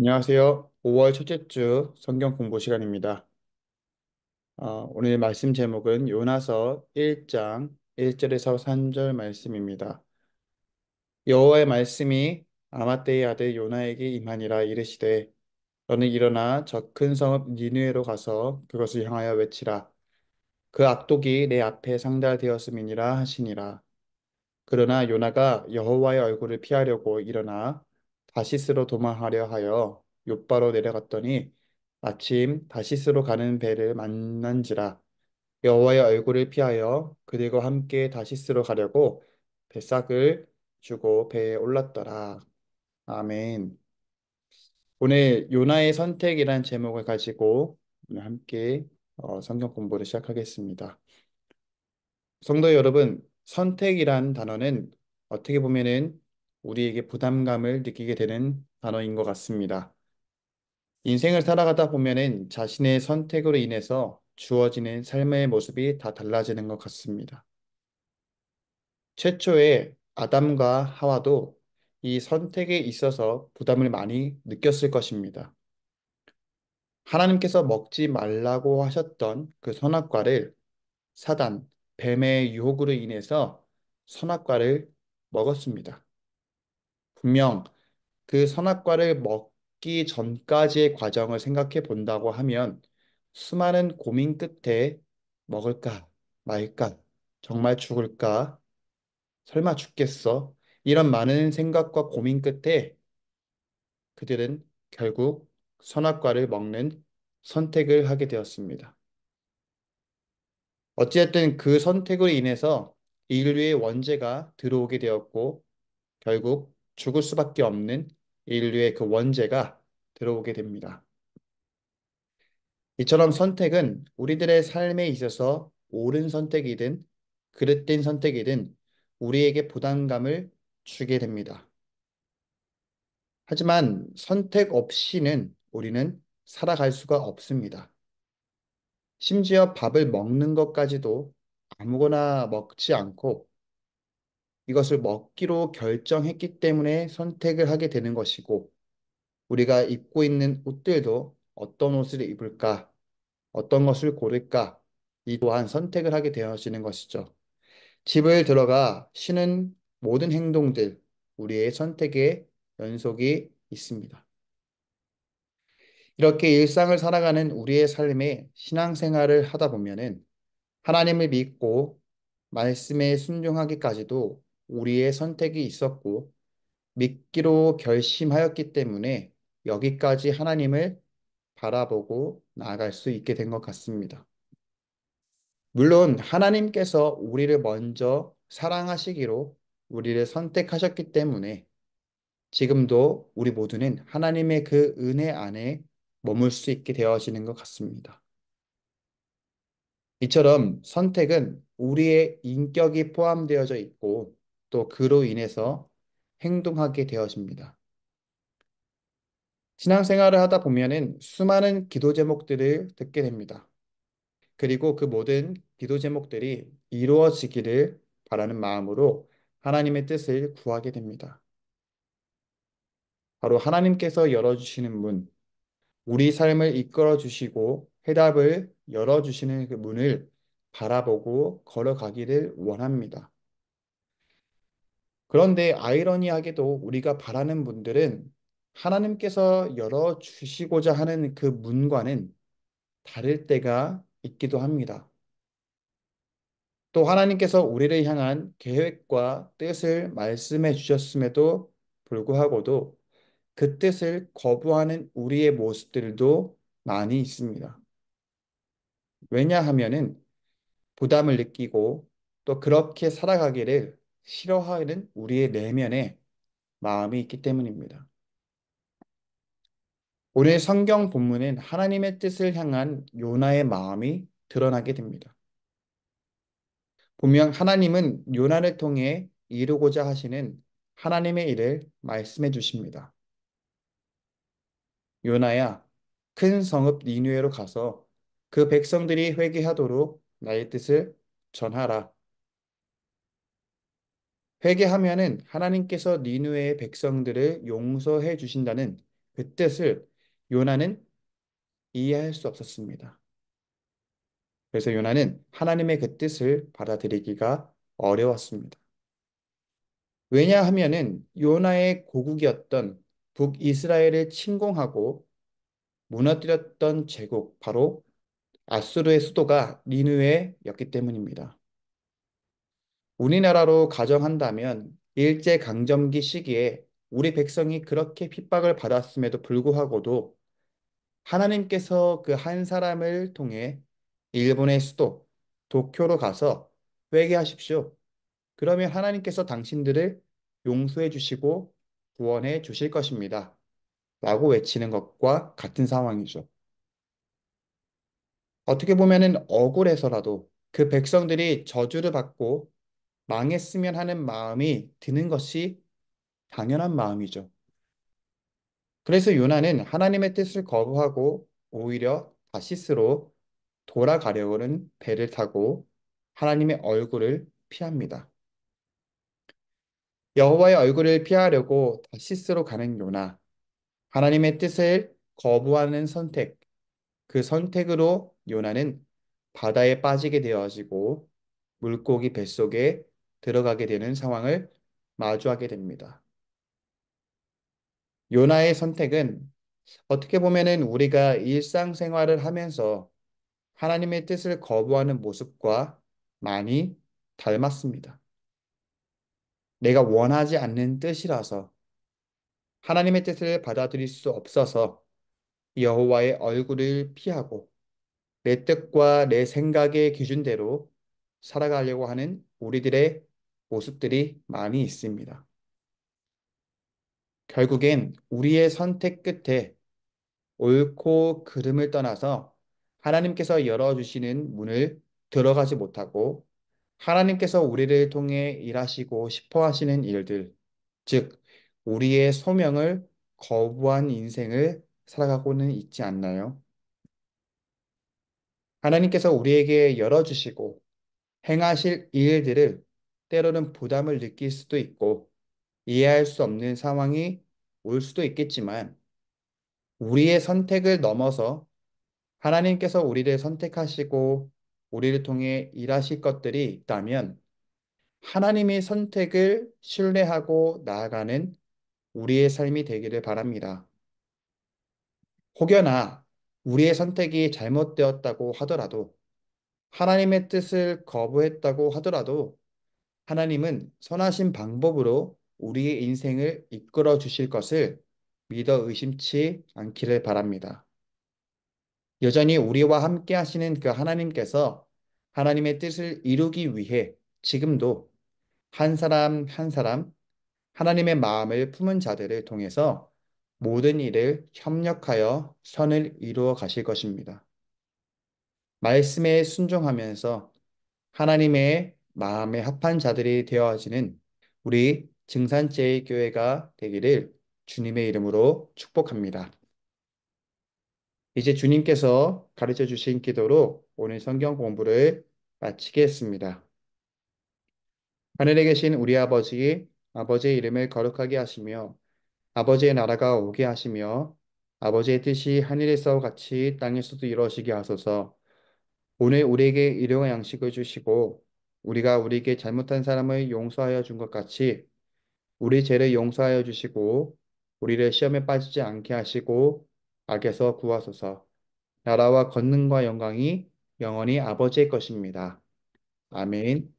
안녕하세요. 5월 첫째 주 성경 공부 시간입니다. 오늘 말씀 제목은 요나서 1장 1절에서 3절 말씀입니다. 여호와의 말씀이 아마떼의 아들 요나에게 임하니라 이르시되 너는 일어나 저 큰 성읍 니느웨로 가서 그것을 향하여 외치라. 그 악독이 내 앞에 상달되었음이니라 하시니라. 그러나 요나가 여호와의 얼굴을 피하려고 일어나 다시스로 도망하려 하여 욥바로 내려갔더니 마침 다시스로 가는 배를 만난지라. 여호와의 얼굴을 피하여 그들과 함께 다시스로 가려고 배삭을 주고 배에 올랐더라. 아멘. 오늘 요나의 선택이란 제목을 가지고 오늘 함께 성경 공부를 시작하겠습니다. 성도 여러분, 선택이란 단어는 어떻게 보면은 우리에게 부담감을 느끼게 되는 단어인 것 같습니다. 인생을 살아가다 보면은 자신의 선택으로 인해서 주어지는 삶의 모습이 다 달라지는 것 같습니다. 최초의 아담과 하와도 이 선택에 있어서 부담을 많이 느꼈을 것입니다. 하나님께서 먹지 말라고 하셨던 그 선악과를 사단, 뱀의 유혹으로 인해서 선악과를 먹었습니다. 분명 그 선악과를 먹기 전까지의 과정을 생각해 본다고 하면 수많은 고민 끝에 먹을까 말까, 정말 죽을까, 설마 죽겠어? 이런 많은 생각과 고민 끝에 그들은 결국 선악과를 먹는 선택을 하게 되었습니다. 어찌됐든 그 선택으로 인해서 인류의 원죄가 들어오게 되었고 결국 죽을 수밖에 없는 인류의 그 원죄가 들어오게 됩니다. 이처럼 선택은 우리들의 삶에 있어서 옳은 선택이든 그릇된 선택이든 우리에게 부담감을 주게 됩니다. 하지만 선택 없이는 우리는 살아갈 수가 없습니다. 심지어 밥을 먹는 것까지도 아무거나 먹지 않고 이것을 먹기로 결정했기 때문에 선택을 하게 되는 것이고, 우리가 입고 있는 옷들도 어떤 옷을 입을까, 어떤 것을 고를까, 이 또한 선택을 하게 되어지는 것이죠. 집을 들어가 쉬는 모든 행동들, 우리의 선택의 연속이 있습니다. 이렇게 일상을 살아가는 우리의 삶에 신앙생활을 하다 보면은 하나님을 믿고 말씀에 순종하기까지도 우리의 선택이 있었고, 믿기로 결심하였기 때문에 여기까지 하나님을 바라보고 나아갈 수 있게 된 것 같습니다. 물론 하나님께서 우리를 먼저 사랑하시기로 우리를 선택하셨기 때문에 지금도 우리 모두는 하나님의 그 은혜 안에 머물 수 있게 되어지는 것 같습니다. 이처럼 선택은 우리의 인격이 포함되어져 있고 또 그로 인해서 행동하게 되어집니다. 신앙생활을 하다 보면은 수많은 기도 제목들을 듣게 됩니다. 그리고 그 모든 기도 제목들이 이루어지기를 바라는 마음으로 하나님의 뜻을 구하게 됩니다. 바로 하나님께서 열어주시는 문, 우리 삶을 이끌어 주시고 해답을 열어주시는 그 문을 바라보고 걸어가기를 원합니다. 그런데 아이러니하게도 우리가 바라는 분들은 하나님께서 열어주시고자 하는 그 문과는 다를 때가 있기도 합니다. 또 하나님께서 우리를 향한 계획과 뜻을 말씀해 주셨음에도 불구하고도 그 뜻을 거부하는 우리의 모습들도 많이 있습니다. 왜냐하면은 부담을 느끼고 또 그렇게 살아가기를 싫어하는 우리의 내면에 마음이 있기 때문입니다. 오늘 성경 본문은 하나님의 뜻을 향한 요나의 마음이 드러나게 됩니다. 분명 하나님은 요나를 통해 이루고자 하시는 하나님의 일을 말씀해 주십니다. 요나야, 큰 성읍 니느웨로 가서 그 백성들이 회개하도록 나의 뜻을 전하라. 회개하면은 하나님께서 니느웨의 백성들을 용서해 주신다는 그 뜻을 요나는 이해할 수 없었습니다. 그래서 요나는 하나님의 그 뜻을 받아들이기가 어려웠습니다. 왜냐하면은 요나의 고국이었던 북이스라엘을 침공하고 무너뜨렸던 제국, 바로 아수르의 수도가 니느웨였기 때문입니다. 우리나라로 가정한다면 일제강점기 시기에 우리 백성이 그렇게 핍박을 받았음에도 불구하고도 하나님께서 그 한 사람을 통해 일본의 수도 도쿄로 가서 회개하십시오. 그러면 하나님께서 당신들을 용서해 주시고 구원해 주실 것입니다. 라고 외치는 것과 같은 상황이죠. 어떻게 보면은 억울해서라도 그 백성들이 저주를 받고 망했으면 하는 마음이 드는 것이 당연한 마음이죠. 그래서 요나는 하나님의 뜻을 거부하고 오히려 다시스로 돌아가려는 배를 타고 하나님의 얼굴을 피합니다. 여호와의 얼굴을 피하려고 다시스로 가는 요나, 하나님의 뜻을 거부하는 선택, 그 선택으로 요나는 바다에 빠지게 되어지고 물고기 뱃속에 들어가게 되는 상황을 마주하게 됩니다. 요나의 선택은 어떻게 보면은 우리가 일상생활을 하면서 하나님의 뜻을 거부하는 모습과 많이 닮았습니다. 내가 원하지 않는 뜻이라서 하나님의 뜻을 받아들일 수 없어서 여호와의 얼굴을 피하고 내 뜻과 내 생각의 기준대로 살아가려고 하는 우리들의 모습들이 많이 있습니다. 결국엔 우리의 선택 끝에 옳고 그름을 떠나서 하나님께서 열어주시는 문을 들어가지 못하고 하나님께서 우리를 통해 일하시고 싶어 하시는 일들, 즉, 우리의 소명을 거부한 인생을 살아가고는 있지 않나요? 하나님께서 우리에게 열어주시고 행하실 일들을 때로는 부담을 느낄 수도 있고 이해할 수 없는 상황이 올 수도 있겠지만 우리의 선택을 넘어서 하나님께서 우리를 선택하시고 우리를 통해 일하실 것들이 있다면 하나님의 선택을 신뢰하고 나아가는 우리의 삶이 되기를 바랍니다. 혹여나 우리의 선택이 잘못되었다고 하더라도 하나님의 뜻을 거부했다고 하더라도 하나님은 선하신 방법으로 우리의 인생을 이끌어 주실 것을 믿어 의심치 않기를 바랍니다. 여전히 우리와 함께 하시는 그 하나님께서 하나님의 뜻을 이루기 위해 지금도 한 사람 한 사람 하나님의 마음을 품은 자들을 통해서 모든 일을 협력하여 선을 이루어 가실 것입니다. 말씀에 순종하면서 하나님의 마음에 합한 자들이 되어지는 우리 증산제일교회가 되기를 주님의 이름으로 축복합니다. 이제 주님께서 가르쳐 주신 기도로 오늘 성경 공부를 마치겠습니다. 하늘에 계신 우리 아버지, 아버지의 이름을 거룩하게 하시며 아버지의 나라가 오게 하시며 아버지의 뜻이 하늘에서 같이 땅에서도 이루어지게 하소서. 오늘 우리에게 일용할 양식을 주시고 우리가 우리에게 잘못한 사람을 용서하여 준 것 같이 우리 죄를 용서하여 주시고 우리를 시험에 빠지지 않게 하시고 악에서 구하소서. 나라와 권능과 영광이 영원히 아버지의 것입니다. 아멘.